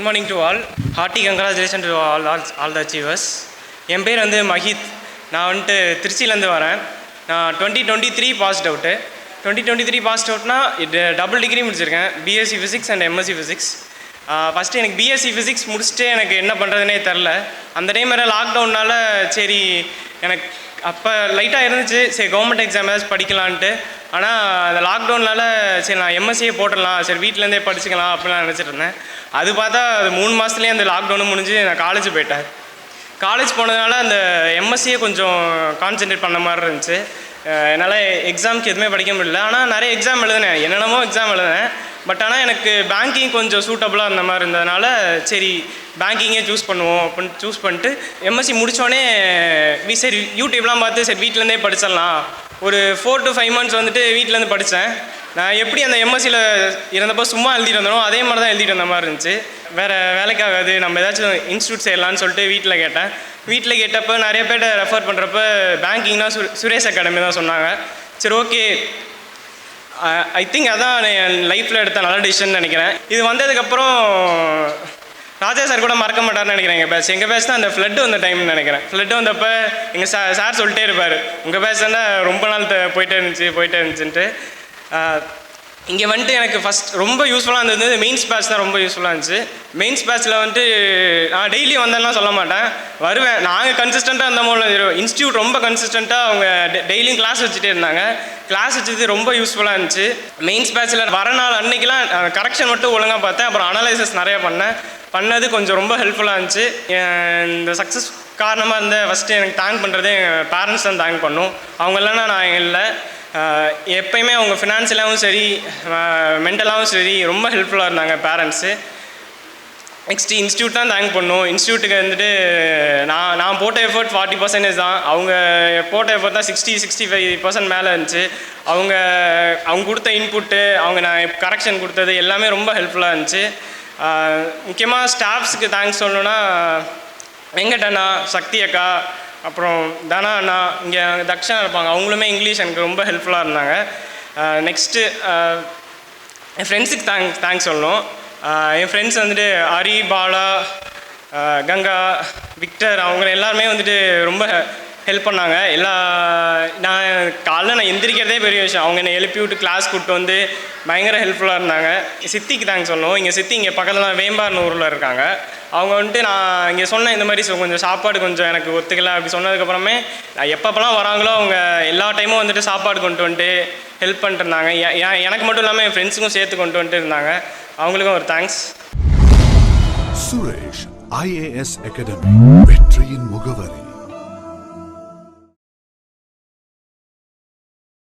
Good morning to all. Hearty congratulation to all the achievers. என் பேர் வந்து மஹித். நான் வந்துட்டு திருச்சியிலேருந்து வரேன். நான் 2023 பாஸ்ட் அவுட்டு. 2023 பாஸ்ட் அவுட்னா டபுள் டிகிரி முடிச்சிருக்கேன், BSc physics and MSc physics. First எனக்கு பிஎஸ்சி ஃபிசிக்ஸ் முடிச்சுட்டு எனக்கு என்ன பண்ணுறதுனே தெரில. அந்த டைம் வேறு லாக்டவுன்னால் சரி எனக்கு அப்போ லைட்டாக இருந்துச்சு, சரி கவர்மெண்ட் எக்ஸாம் ஏதாச்சும் படிக்கலான்ட்டு. ஆனால் அந்த லாக்டவுனால் சரி நான் எம்எஸ்சியே போட்டுடலாம், சரி வீட்டிலேருந்தே படிச்சுக்கலாம் அப்படிலாம் நினச்சிட்டு இருந்தேன். அது பார்த்தா அது 3 மாதத்துலேயே அந்த லாக்டவுனும் முடிஞ்சு நான் காலேஜ் போயிட்டேன். காலேஜ் போனதுனால அந்த எம்எஸ்சியே கொஞ்சம் கான்சென்ட்ரேட் பண்ண மாதிரி இருந்துச்சு. என்னால் எக்ஸாமுக்கு எதுவுமே படிக்க முடியல. ஆனால் நிறைய எக்ஸாம் எழுதினேன், என்னென்னமோ எக்ஸாம் எழுதினேன். பட் ஆனால் எனக்கு பேங்கிங் கொஞ்சம் சூட்டபுளாக இருந்த மாதிரி இருந்ததுனால சரி பேங்கிங்கே சூஸ் பண்ணுவோம் அப்படின்னு சூஸ் பண்ணிட்டு எம்எஸ்சி முடித்தோடனே சரி யூடியூப்லாம் பார்த்து சரி வீட்டிலேருந்தே படிச்சிடலாம். ஒரு 4 to 5 months வந்துட்டு வீட்டிலேருந்து படித்தேன். நான் எப்படி அந்த எம்எஸ்சியில் இருந்தப்போ சும்மா எழுதிட்டு வந்தோம் அதே மாதிரி தான் எழுதிட்டு வந்த மாதிரி இருந்துச்சு. வேறு வேலைக்காகாது, நம்ம ஏதாச்சும் இன்ஸ்டியூட் செய்யலான்னு சொல்லிட்டு வீட்டில் கேட்டேன். வீட்டில் கேட்டப்போ நிறைய பேர்ட்ட ரெஃபர் பண்ணுறப்ப பேங்கிங்னா சுரேஷ் அகாடமி தான் சொன்னாங்க. சரி ஓகே, ஐ திங்க் அதான் என் லைஃப்பில் எடுத்த நல்ல டிசிஷன் நினைக்கிறேன். இது வந்ததுக்கப்புறம் ராஜா சார் கூட மறக்க மாட்டார்னு நினைக்கிறேன். எங்கள் பேட்ச் தான் அந்த ஃப்ளட்டு வந்த டைம்னு நினைக்கிறேன். ஃப்ளட்டு வந்தப்போ எங்கள் சார் சொல்லிட்டே இருப்பார், உங்கள் பேட்ச் தானே ரொம்ப நாள் போயிட்டே இருந்துச்சுன்ட்டு. இங்கே வந்துட்டு எனக்கு ஃபஸ்ட் ரொம்ப யூஸ்ஃபுல்லாக இருந்தது மெயின்ஸ் பேட்ச் தான். ரொம்ப யூஸ்ஃபுல்லாக இருந்துச்சு. மெயின்ஸ் பேட்ச்சில் வந்துட்டு நான் டெய்லி வந்தேன்லாம் சொல்ல மாட்டேன், வருவேன். நாங்கள் கன்சிஸ்டண்ட்டாக இருந்த போது இன்ஸ்டியூட் ரொம்ப கன்சிஸ்டண்ட்டாக அவங்க டெய்லியும் கிளாஸ் வச்சுட்டே இருந்தாங்க. கிளாஸ் வச்சது ரொம்ப யூஸ்ஃபுல்லாக இருந்துச்சு. மெயின்ஸ் பேட்ச்சில் வர நாள் அன்றைக்கெலாம் கரெக்ஷன் மட்டும் ஒழுங்காக பார்த்தேன், அப்புறம் அனலைசஸ் நிறையா பண்ணது கொஞ்சம் ரொம்ப ஹெல்ப்ஃபுல்லாக இருந்துச்சு. இந்த சக்ஸஸ் காரணமாக இருந்த ஃபஸ்ட்டு எனக்கு தேங்க் பண்ணுறதே எங்கள் பேரண்ட்ஸ் தான் தேங்க் பண்ணும். அவங்க இல்லைன்னா நான் இல்லை. எப்போயுமே அவங்க ஃபினான்ஷியலாகவும் சரி மென்டலாகவும் சரி ரொம்ப ஹெல்ப்ஃபுல்லாக இருந்தாங்க பேரண்ட்ஸு. நெக்ஸ்ட்டு இன்ஸ்டியூட் தான் தேங்க் பண்ணும். இன்ஸ்டியூட்டுக்கு வந்துட்டு நான் போட்ட எஃபர்ட் 40% தான், அவங்க போட்ட எஃபர்ட் தான் 60-65% மேலே இருந்துச்சு. அவங்க கொடுத்த இன்புட்டு, நான் கரெக்ஷன் கொடுத்தது எல்லாமே ரொம்ப ஹெல்ப்ஃபுல்லாக இருந்துச்சு. முக்கியமாக ஸ்டாஃப்ஸுக்கு தேங்க்ஸ் சொல்லணுன்னா வெங்கட் அண்ணா, சக்தி அக்கா, அப்புறம் தனா அண்ணா, இங்கே தக்ஷனா இருப்பாங்க, அவங்களுமே இங்கிலீஷ் எனக்கு ரொம்ப ஹெல்ப்ஃபுல்லாக இருந்தாங்க. நெக்ஸ்ட்டு என் ஃப்ரெண்ட்ஸுக்கு தேங்க்ஸ் சொல்லணும். என் ஃப்ரெண்ட்ஸ் வந்துட்டு ஹரி, பாலா, கங்கா, விக்டர், அவங்க எல்லாருமே வந்துட்டு ரொம்ப ஹெல்ப் பண்ணாங்க. நான் காலைல எந்திரிக்கிறதே பெரிய விஷயம். அவங்க என்னை எழுப்பி விட்டு கிளாஸ் கூப்பிட்டு வந்து பயங்கர ஹெல்ப்ஃபுல்லாக இருந்தாங்க. சித்திக்கு தேங்க்ஸ் சொல்லணும். இங்கே சித்தி இங்கே பக்கத்தில் வேம்பார்னு ஊரில் இருக்காங்க. அவங்க வந்துட்டு நான் இங்கே சொன்னேன் இந்த மாதிரி கொஞ்சம் சாப்பாடு கொஞ்சம் எனக்கு ஒத்துக்கலை அப்படி சொன்னதுக்கப்புறமே நான் எப்பப்போலாம் வராங்களோ அவங்க எல்லா டைமும் வந்துட்டு சாப்பாடு கொண்டு வந்துட்டு ஹெல்ப் பண்ணிட்டு இருந்தாங்க. எனக்கு மட்டும் இல்லாமல் என் ஃப்ரெண்ட்ஸுக்கும் சேர்த்து கொண்டு வந்துட்டு இருந்தாங்க. அவங்களுக்கும் ஒரு தேங்க்ஸ். சுரேஷ் IAS அகாடமி, வெற்றியின்